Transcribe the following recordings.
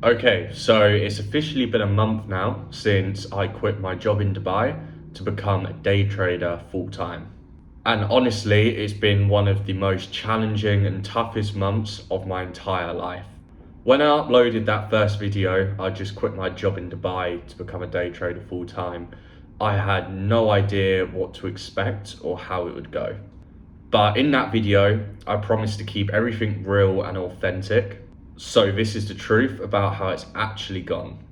Okay, so it's officially been a month now since I quit my job in Dubai to become a day trader full time. And honestly, it's been one of the most challenging and toughest months of my entire life. When I uploaded that first video, I just quit my job in Dubai to become a day trader full time. I had no idea what to expect or how it would go. But in that video, I promised to keep everything real and authentic. So this is the truth about how it's actually gone.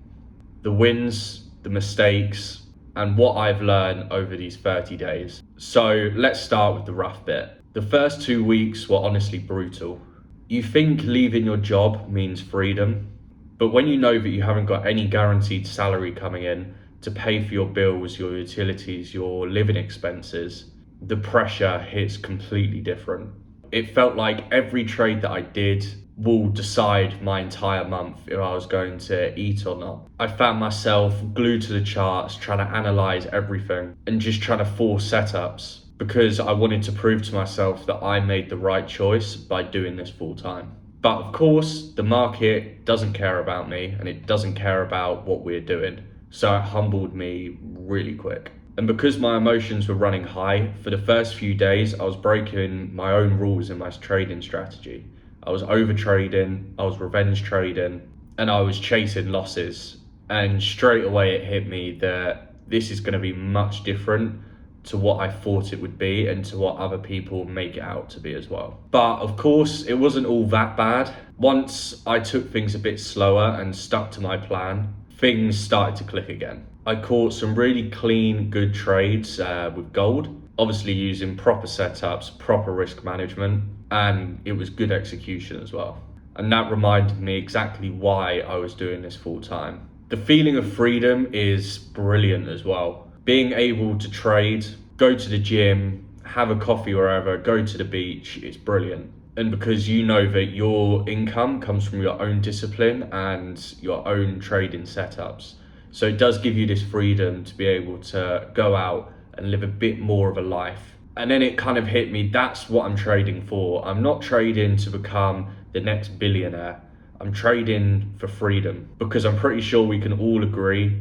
The wins, the mistakes, and what I've learned over these 30 days. So let's start with the rough bit. The first 2 weeks were honestly brutal. You think leaving your job means freedom, but when you know that you haven't got any guaranteed salary coming in to pay for your bills, your utilities, your living expenses, the pressure hits completely different. It felt like every trade that I did will decide my entire month if I was going to eat or not. I found myself glued to the charts, trying to analyze everything and just trying to force setups because I wanted to prove to myself that I made the right choice by doing this full time. But of course, the market doesn't care about me and it doesn't care about what we're doing. So it humbled me really quick. And because my emotions were running high, for the first few days, I was breaking my own rules in my trading strategy. I was over trading, I was revenge trading, and I was chasing losses. And straight away it hit me that this is going to be much different to what I thought it would be and to what other people make it out to be as well. But of course, it wasn't all that bad. Once I took things a bit slower and stuck to my plan, things started to click again. I caught some really clean, good trades with gold, obviously using proper setups, proper risk management, and it was good execution as well. And that reminded me exactly why I was doing this full time. The feeling of freedom is brilliant as well. Being able to trade, go to the gym, have a coffee wherever, go to the beach, it's brilliant. And because you know that your income comes from your own discipline and your own trading setups. So it does give you this freedom to be able to go out and live a bit more of a life. And then it kind of hit me, that's what I'm trading for. I'm not trading to become the next billionaire. I'm trading for freedom because I'm pretty sure we can all agree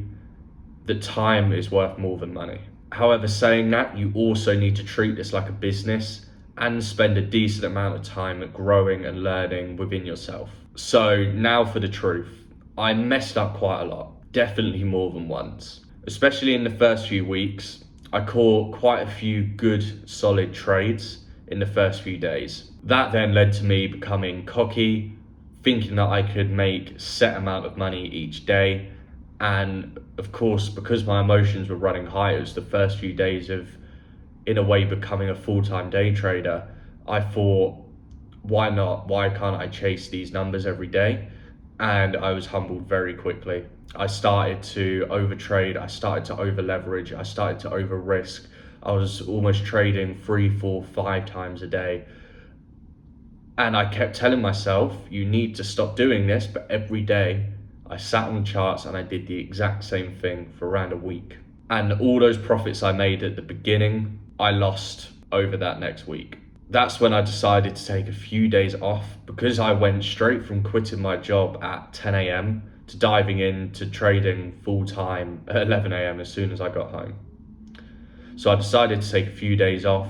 that time is worth more than money. However, saying that, you also need to treat this like a business and spend a decent amount of time at growing and learning within yourself. So now for the truth. I messed up quite a lot, definitely more than once. Especially in the first few weeks, I caught quite a few good, solid trades in the first few days. That then led to me becoming cocky, thinking that I could make set amount of money each day. And of course, because my emotions were running high, it was the first few days of, in a way, becoming a full-time day trader. I thought, why not? Why can't I chase these numbers every day? And I was humbled very quickly. I started to overtrade, I started to over leverage, I started to over risk. I was almost trading 3, 4, 5 times a day. And I kept telling myself, you need to stop doing this, but every day I sat on the charts and I did the exact same thing for around a week. And all those profits I made at the beginning, I lost over that next week. That's when I decided to take a few days off because I went straight from quitting my job at 10 a.m. to diving into trading full time at 11 a.m. as soon as I got home. So I decided to take a few days off,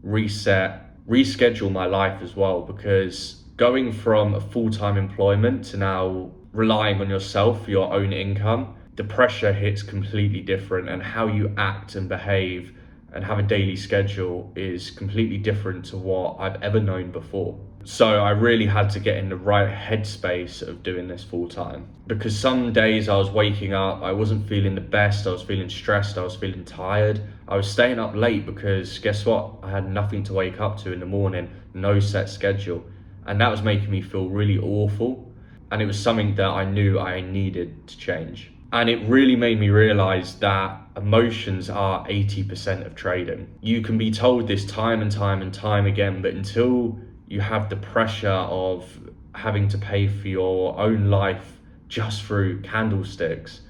reset, reschedule my life as well, because going from a full-time employment to now relying on yourself for your own income, the pressure hits completely different, and how you act and behave and have a daily schedule is completely different to what I've ever known before. So I really had to get in the right headspace of doing this full time, because some days I was waking up, I wasn't feeling the best, I was feeling stressed, I was feeling tired. I was staying up late because guess what? I had nothing to wake up to in the morning, no set schedule. And that was making me feel really awful. And it was something that I knew I needed to change. And it really made me realize that emotions are 80% of trading. You can be told this time and time and time again, but until you have the pressure of having to pay for your own life just through candlesticks,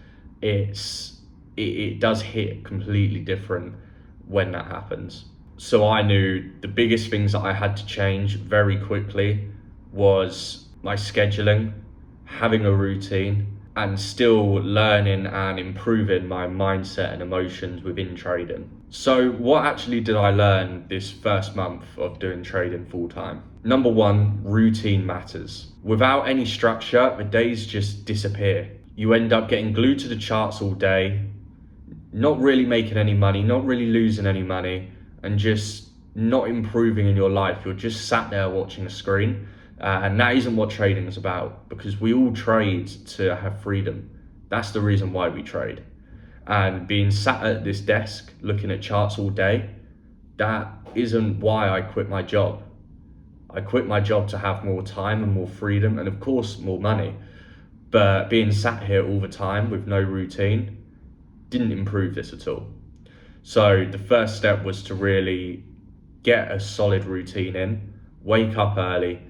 it does hit completely different when that happens. So I knew the biggest things that I had to change very quickly was my scheduling, having a routine, and still learning and improving my mindset and emotions within trading. So what actually did I learn this first month of doing trading full time? Number one, routine matters. Without any structure, the days just disappear. You end up getting glued to the charts all day, not really making any money, not really losing any money, and just not improving in your life. You're just sat there watching a screen. And that isn't what trading is about, because we all trade to have freedom. That's the reason why we trade. And being sat at this desk looking at charts all day, that isn't why I quit my job. I quit my job to have more time and more freedom, and of course more money. But being sat here all the time with no routine didn't improve this at all. So the first step was to really get a solid routine in, wake up early,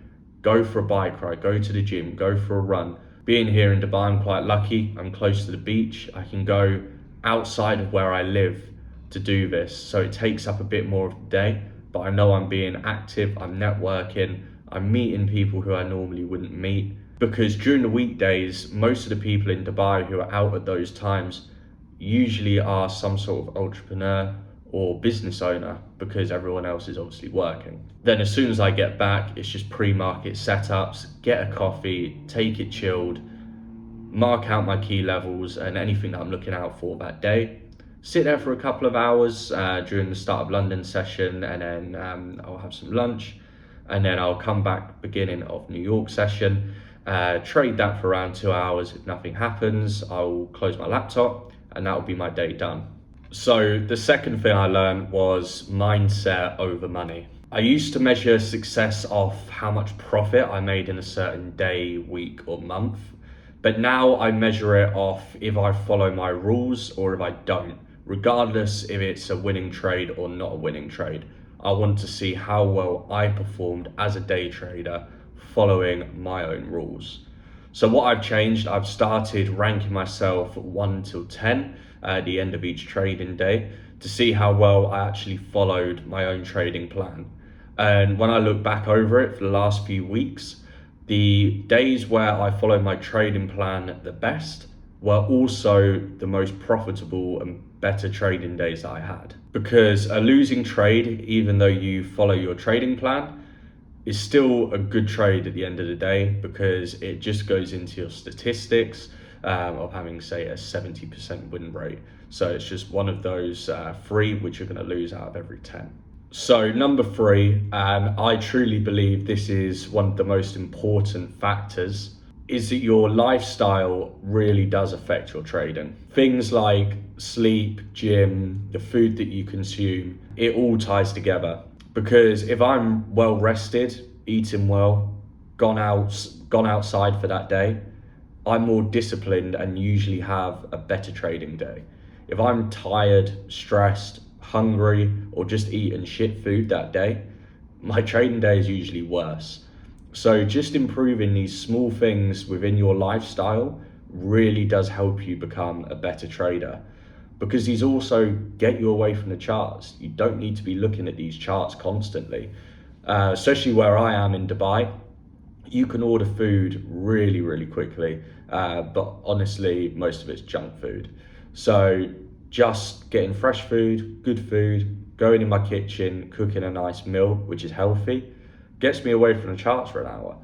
go for a bike ride, go to the gym, go for a run. Being here in Dubai, I'm quite lucky. I'm close to the beach. I can go outside of where I live to do this. So it takes up a bit more of the day, but I know I'm being active, I'm networking, I'm meeting people who I normally wouldn't meet. Because during the weekdays, most of the people in Dubai who are out at those times usually are some sort of entrepreneur or business owner, because everyone else is obviously working. Then as soon as I get back, it's just pre-market setups, get a coffee, take it chilled, mark out my key levels and anything that I'm looking out for that day. Sit there for a couple of hours during the start of London session, and then I'll have some lunch, and then I'll come back beginning of New York session, trade that for around 2 hours. If nothing happens, I'll close my laptop and that will be my day done. So the second thing I learned was mindset over money. I used to measure success off how much profit I made in a certain day, week, or month. But now I measure it off if I follow my rules or if I don't, regardless if it's a winning trade or not a winning trade. I want to see how well I performed as a day trader following my own rules. So what I've changed, I've started ranking myself 1 till 10 at the end of each trading day to see how well I actually followed my own trading plan. And when I look back over it for the last few weeks, the days where I followed my trading plan the best were also the most profitable and better trading days that I had. Because a losing trade, even though you follow your trading plan, is still a good trade at the end of the day, because it just goes into your statistics of having, say, a 70% win rate. So it's just one of those 3 which you're going to lose out of every 10. So number 3, and I truly believe this is one of the most important factors, is that your lifestyle really does affect your trading. Things like sleep, gym, the food that you consume, it all ties together. Because if I'm well rested, eating well, gone outside for that day, I'm more disciplined and usually have a better trading day. If I'm tired, stressed, hungry, or just eating shit food that day, my trading day is usually worse. So just improving these small things within your lifestyle really does help you become a better trader, because these also get you away from the charts. You don't need to be looking at these charts constantly, especially where I am in Dubai. You can order food really, really quickly, but honestly, most of it's junk food. So just getting fresh food, good food, going in my kitchen, cooking a nice meal, which is healthy, gets me away from the charts for an hour.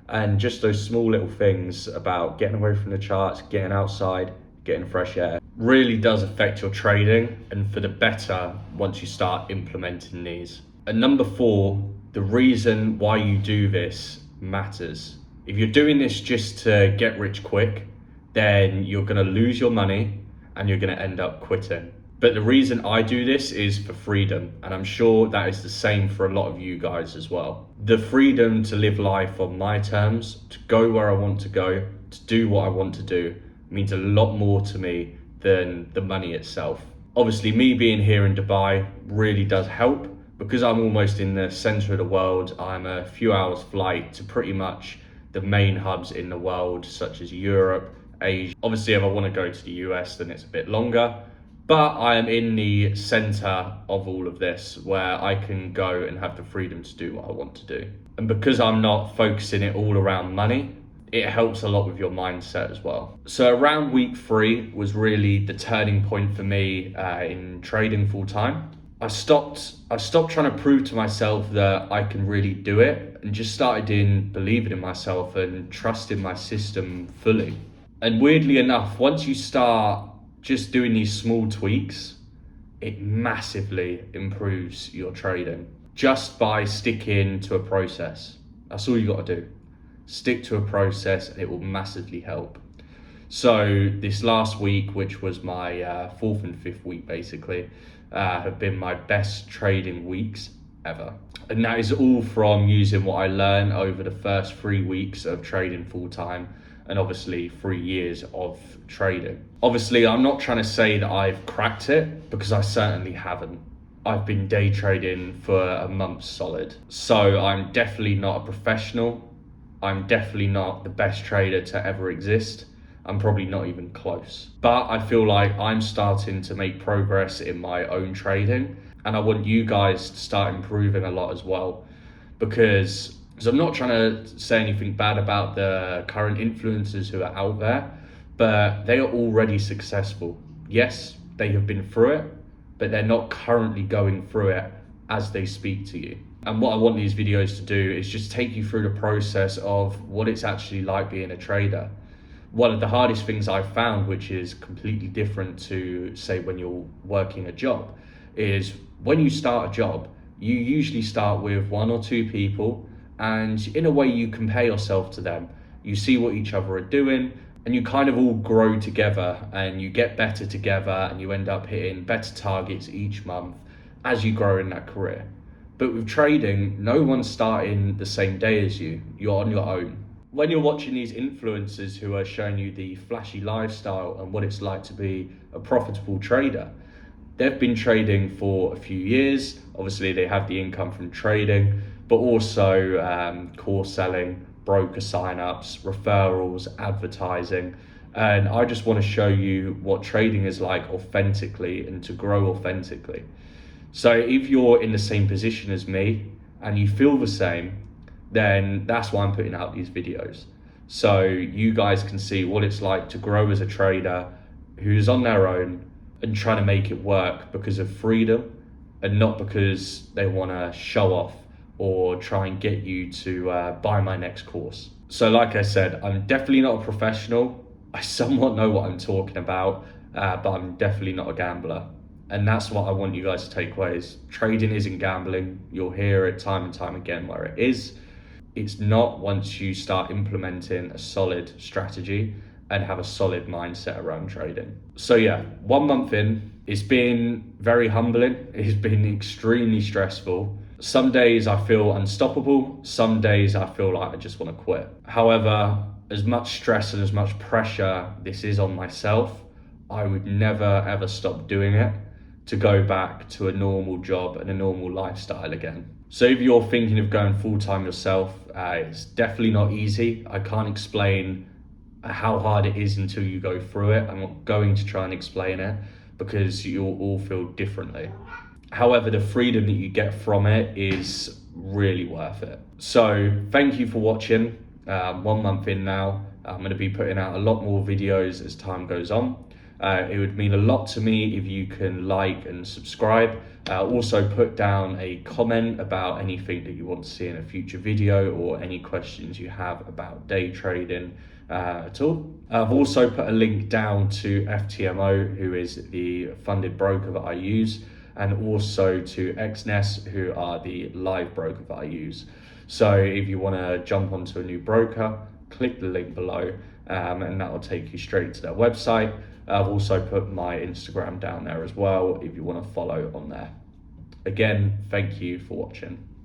And just those small little things about getting away from the charts, getting outside, getting fresh air, really does affect your trading, and for the better once you start implementing these. And number 4, the reason why you do this matters. If you're doing this just to get rich quick, then you're going to lose your money and you're going to end up quitting. But the reason I do this is for freedom, and I'm sure that is the same for a lot of you guys as well. The freedom to live life on my terms, to go where I want to go, to do what I want to do, means a lot more to me than the money itself. Obviously, me being here in Dubai really does help, because I'm almost in the center of the world. I'm a few hours flight to pretty much the main hubs in the world, such as Europe, Asia. Obviously, if I want to go to the US, then it's a bit longer. But I am in the center of all of this, where I can go and have the freedom to do what I want to do. And because I'm not focusing it all around money, it helps a lot with your mindset as well. So around week 3 was really the turning point for me in trading full time. I stopped trying to prove to myself that I can really do it, and just started in believing in myself and trusting my system fully. And weirdly enough, once you start just doing these small tweaks, it massively improves your trading just by sticking to a process. That's all you got to do. Stick to a process and it will massively help. So this last week, which was my fourth and fifth week basically, have been my best trading weeks ever. And that is all from using what I learned over the first 3 weeks of trading full time, and obviously 3 years of trading. Obviously, I'm not trying to say that I've cracked it, because I certainly haven't. I've been day trading for a month solid. So I'm definitely not a professional. I'm definitely not the best trader to ever exist. I'm probably not even close. But I feel like I'm starting to make progress in my own trading, and I want you guys to start improving a lot as well, because I'm not trying to say anything bad about the current influencers who are out there, but they are already successful. Yes, they have been through it, but they're not currently going through it as they speak to you. And what I want these videos to do is just take you through the process of what it's actually like being a trader. One of the hardest things I've found, which is completely different to, say, when you're working a job, is when you start a job, you usually start with 1 or 2 people, and in a way you compare yourself to them. You see what each other are doing, and you kind of all grow together, and you get better together, and you end up hitting better targets each month as you grow in that career. But with trading, no one's starting the same day as you. You're on your own. When you're watching these influencers who are showing you the flashy lifestyle and what it's like to be a profitable trader, they've been trading for a few years. Obviously, they have the income from trading, but also course selling, broker signups, referrals, advertising. And I just want to show you what trading is like authentically, and to grow authentically. So if you're in the same position as me and you feel the same, then that's why I'm putting out these videos. So you guys can see what it's like to grow as a trader who's on their own and trying to make it work because of freedom, and not because they want to show off or try and get you to buy my next course. So like I said, I'm definitely not a professional. I somewhat know what I'm talking about, but I'm definitely not a gambler. And that's what I want you guys to take away, is trading isn't gambling. You'll hear it time and time again where it is. It's not, once you start implementing a solid strategy and have a solid mindset around trading. So yeah, 1 month in, it's been very humbling. It's been extremely stressful. Some days I feel unstoppable. Some days I feel like I just want to quit. However, as much stress and as much pressure this is on myself, I would never ever stop doing it to go back to a normal job and a normal lifestyle again. So if you're thinking of going full-time yourself, it's definitely not easy. I can't explain how hard it is until you go through it. I'm not going to try and explain it, because you'll all feel differently. However, the freedom that you get from it is really worth it. So thank you for watching. 1 month in now, I'm going to be putting out a lot more videos as time goes on. It would mean a lot to me if you can like and subscribe. Also put down a comment about anything that you want to see in a future video, or any questions you have about day trading at all. I've also put a link down to FTMO, who is the funded broker that I use, and also to XNES, who are the live broker that I use. So if you want to jump onto a new broker, click the link below, and that will take you straight to their website. I've also put my Instagram down there as well if you want to follow on there. Again, thank you for watching.